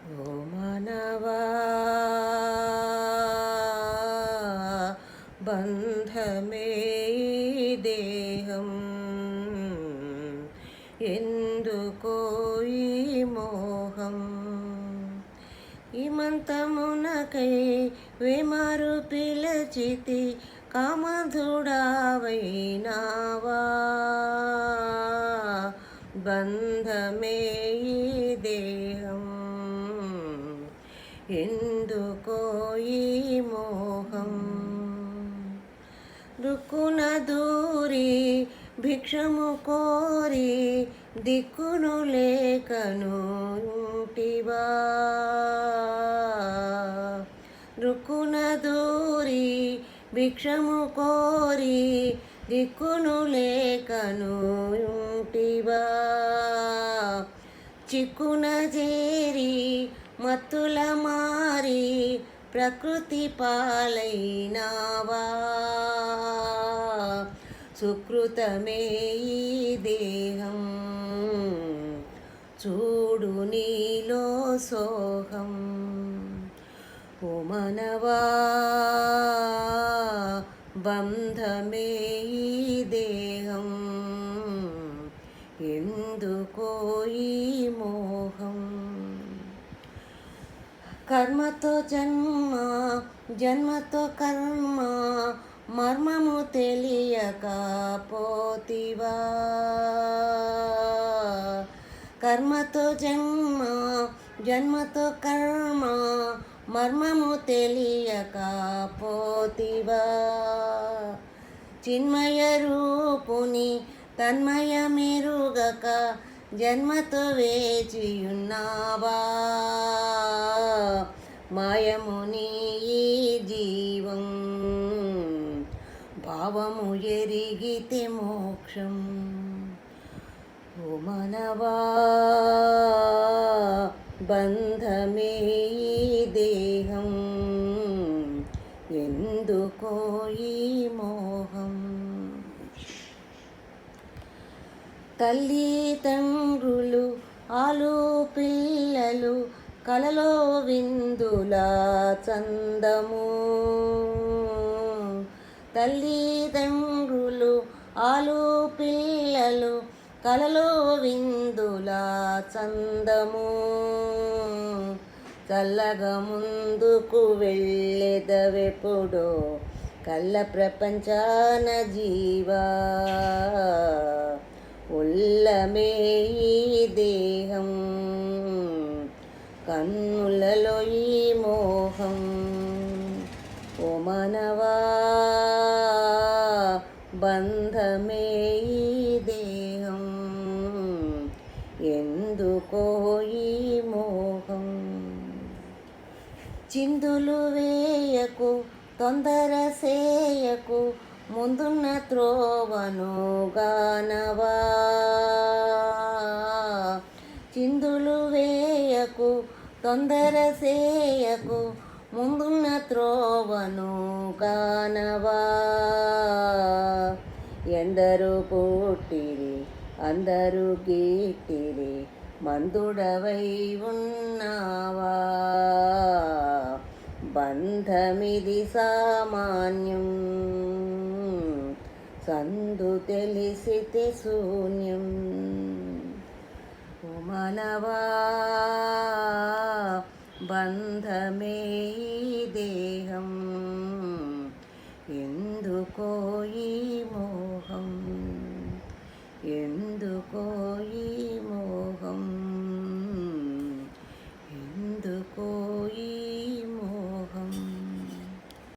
ఓ మానవా బంధమే ఈ దేహం, ఎందుకో ఈ మోహం. ఇమంతమునకై వేమారు పిలచితి, కామధుడావైనావా. బంధమే ఈ దేహం, ఎందుకో ఈ మోహం. రుక్కున దూరి భిక్షము కోరి, దిక్కును లేకను ఉంటివా. రుక్కున దూరి భిక్షము కోరి, దిక్కును లేకను ఉంటివా. చిక్కున చేరి మత్తుల మారి, ప్రకృతి పాలైనావా. సుకృతమే ఈ దేహం, చూడు నీలో సోహం. ఓ మనవా బంధమే ఈ దేహం, ఎందుకో ఈ మోహం. కర్మతో జన్మ, జన్మతో కర్మ, మర్మము తెలియక పోతివా. కర్మతో జన్మ, జన్మతో కర్మ, మర్మము తెలియక పోతివా. చిన్మయ రూపుని తన్మయ మెరుగక, జన్మతో వేచియున్నావా. మాయముని ఈ జీవం, భావము ఎరిగితే మోక్షం. ఓ మనవా బంధమే ఈ దేహం, ఎందుకో ఈ మోహం. తల్లి తండ్రులు ఆలు పిల్లలు, కలలో విందుల చందము. తల్లి తండ్రులు ఆలు పిల్లలు, కలలో విందుల చందము. చల్లగా ముందుకు వెళ్ళెదవెప్పుడో, కళ్ళ ప్రపంచాన జీవా. ఉల్లమే ఈ దేహం, కన్నులలో ఈ మోహం. ఓ మనవా బంధమే ఈ దేహం, ఎందుకో ఈ మోహం. చిందులు వేయకు తొందర సేయకు, ముందున్న త్రోవను గానవా. చిందులు వేయకు తొందర సేయకు, ముందున్న త్రోవను గానవా. ఎందరూ పుట్టిరి అందరూ గీటిరి, మందుడవై ఉన్నావా. బంధమిది సామాన్యం, సందు తెలిసితే శూన్యం. ఓ మనవా బంధమే ఈ దేహం, ఎందుకో ఈ మోహం, ఎందుకో ఈ